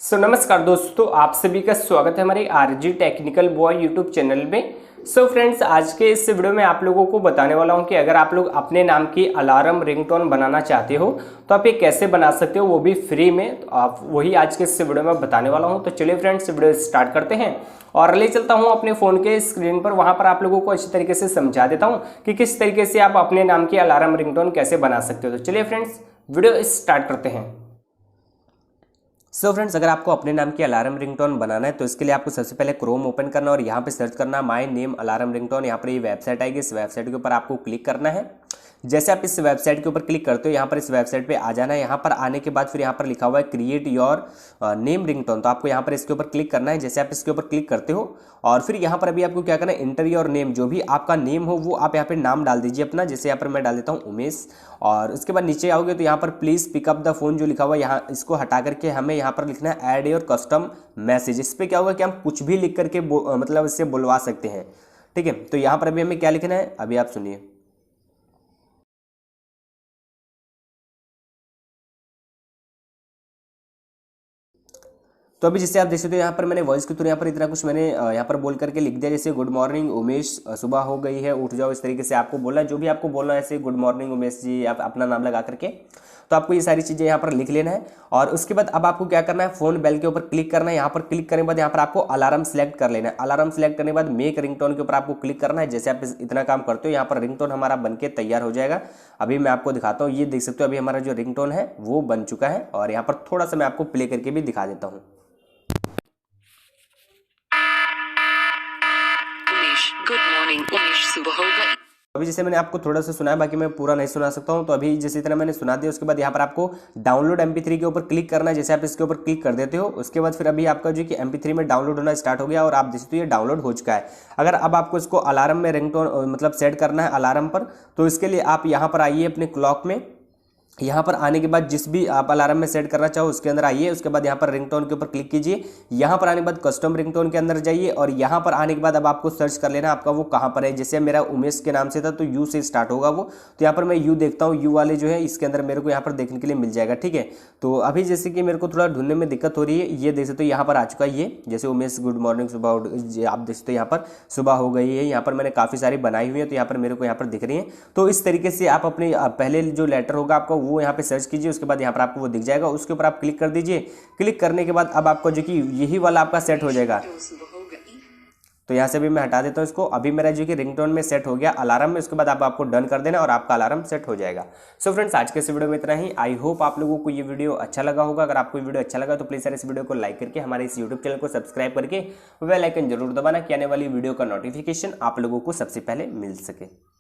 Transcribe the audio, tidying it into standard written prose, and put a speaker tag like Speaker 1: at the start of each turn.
Speaker 1: नमस्कार दोस्तों, आप सभी का स्वागत है हमारे RG technical boy YouTube channel में। फ्रेंड्स, आज के इस वीडियो में आप लोगों को बताने वाला हूं कि अगर आप लोग अपने नाम की अलार्म रिंगटोन बनाना चाहते हो तो आप ये कैसे बना सकते हो, वो भी फ्री में। तो आप वही आज के इस वीडियो में बताने वाला हूं। तो चलिए फ्रेंड्स, वीडियो स्टार्ट करते हैं और ले चलता हूं अपने फ़ोन के स्क्रीन पर। वहां पर आप लोगों को अच्छी तरीके से समझा देता हूं कि किस तरीके से आप अपने नाम की अलार्म रिंगटोन कैसे बना सकते हो। तो चलिए फ्रेंड्स, वीडियो स्टार्ट करते हैं। फ्रेंड्स, अगर आपको अपने नाम की अलार्म रिंगटोन बनाना है तो इसके लिए आपको सबसे पहले क्रोम ओपन करना और यहाँ पे सर्च करना माय नेम अलार्म रिंगटोन। यहाँ पर ये वेबसाइट आएगी, इस वेबसाइट के ऊपर आपको क्लिक करना है। जैसे आप इस वेबसाइट के ऊपर क्लिक करते हो, यहाँ पर इस वेबसाइट पे आ जाना है। यहाँ पर आने के बाद फिर यहाँ पर लिखा हुआ है क्रिएट योर नेम रिंगटोन, तो आपको यहाँ पर इसके ऊपर क्लिक करना है। जैसे आप इसके ऊपर क्लिक करते हो और फिर यहाँ पर अभी आपको क्या करना है, इंटर योर नेम, जो भी आपका नेम हो वो आप यहाँ पे नाम डाल दीजिए अपना। जैसे यहाँ पर मैं डाल देता हूँ उमेश, और उसके बाद नीचे आओगे तो यहाँ पर प्लीज़ पिकअप द फोन जो लिखा हुआ है, यहाँ इसको हटा करके हमें यहाँ पर लिखना है ऐड योर कस्टम मैसेज। इस पर क्या होगा कि हम कुछ भी लिख करके मतलब इससे बुलवा सकते हैं। ठीक है, तो यहाँ पर अभी हमें क्या लिखना है, अभी आप सुनिए। तो अभी जैसे आप देख सकते हो यहाँ पर मैंने वॉइस के थ्रू यहाँ पर इतना कुछ मैंने यहाँ पर बोल करके लिख दिया। जैसे गुड मॉर्निंग उमेश, सुबह हो गई है, उठ जाओ, इस तरीके से आपको बोलना है। जो भी आपको बोलना है, ऐसे गुड मॉर्निंग उमेश जी, आप अपना नाम लगा करके, तो आपको ये सारी चीज़ें यहाँ पर लिख लेना है। और उसके बाद अब आपको क्या करना है, फोन बेल के ऊपर क्लिक करना है। यहाँ पर क्लिक करने के बाद यहाँ पर आपको अलार्म सेलेक्ट कर लेना है। अलार्म सेलेक्ट करने के बाद मेक रिंगटोन के ऊपर आपको क्लिक करना है। जैसे आप इतना काम करते हो, यहाँ पर रिंगटोन हमारा बन के तैयार हो जाएगा। अभी मैं आपको दिखाता हूँ, ये देख सकते हो अभी हमारा जो रिंगटोन है वो बन चुका है। और यहाँ पर थोड़ा सा मैं आपको प्ले करके भी दिखा देता हूँ।
Speaker 2: गुड मॉर्निंग उमेश, सुबह हो गई।
Speaker 1: अभी जैसे मैंने आपको थोड़ा सा सुनाया, बाकी मैं पूरा नहीं सुना सकता हूं। तो अभी जैसे इतना मैंने सुना दिया, उसके बाद यहाँ पर आपको डाउनलोड MP3 के ऊपर क्लिक करना है। जैसे आप इसके ऊपर क्लिक कर देते हो, उसके बाद फिर अभी आपका जो कि MP3 में डाउनलोड होना स्टार्ट हो गया और आप जैसे तो ये डाउनलोड हो चुका है। अगर अब आपको इसको अलार्म में रिंगटोन मतलब सेट करना है अलार्म पर, तो इसके लिए आप यहाँ पर आइए अपने क्लॉक में। यहाँ पर आने के बाद जिस भी आप अलार्म में सेट करना चाहो उसके अंदर आइए। उसके बाद यहाँ पर रिंगटोन के ऊपर क्लिक कीजिए। यहाँ पर आने के बाद कस्टम रिंगटोन के अंदर जाइए और यहाँ पर आने के बाद अब आपको सर्च कर लेना आपका वो कहाँ पर है। जैसे मेरा उमेश के नाम से था तो यू से स्टार्ट होगा वो, तो यहाँ पर मैं यू देखता हूँ। यू वाले जो है इसके अंदर मेरे को यहाँ पर देखने के लिए मिल जाएगा। ठीक है, तो अभी जैसे कि मेरे को थोड़ा ढूंढने में दिक्कत हो रही है, ये देख सकते हो यहाँ पर आ चुका है। ये जैसे उमेश गुड मॉर्निंग सुबह, आप देख सकते हो यहाँ पर सुबह हो गई है। यहाँ पर मैंने काफ़ी सारी बनाई हुई है, तो यहाँ पर मेरे को यहाँ पर दिख रही है। तो इस तरीके से आप अपने पहले जो लेटर होगा आपका वो यहाँ पे सर्च कीजिए। उसके बाद यहाँ पर आपको वो दिख जाएगा, उसके ऊपर आप क्लिक कर दीजिए। क्लिक करने के बाद अब आपको जो कि यही वाला आपका सेट हो जाएगा। तो यहाँ से भी मैं हटा देता हूँ इसको। अभी मेरा जो कि रिंगटोन में सेट हो गया अलार्म में। उसके बाद आपको डन कर देना और आपका अलार्म सेट हो जाएगा। फ्रेंड्स, आज के इस वीडियो में इतना ही। आई होप आप लोगों को ये वीडियो अच्छा लगा होगा। अगर आपको वीडियो अच्छा लगा तो प्लीज़ सर इस वीडियो को लाइक करके हमारे इस यूट्यूब चैनल को सब्सक्राइब करके बेल आइकन जरूर दबाना कि आने वाली वीडियो का नोटिफिकेशन आप लोगों को सबसे पहले मिल सके।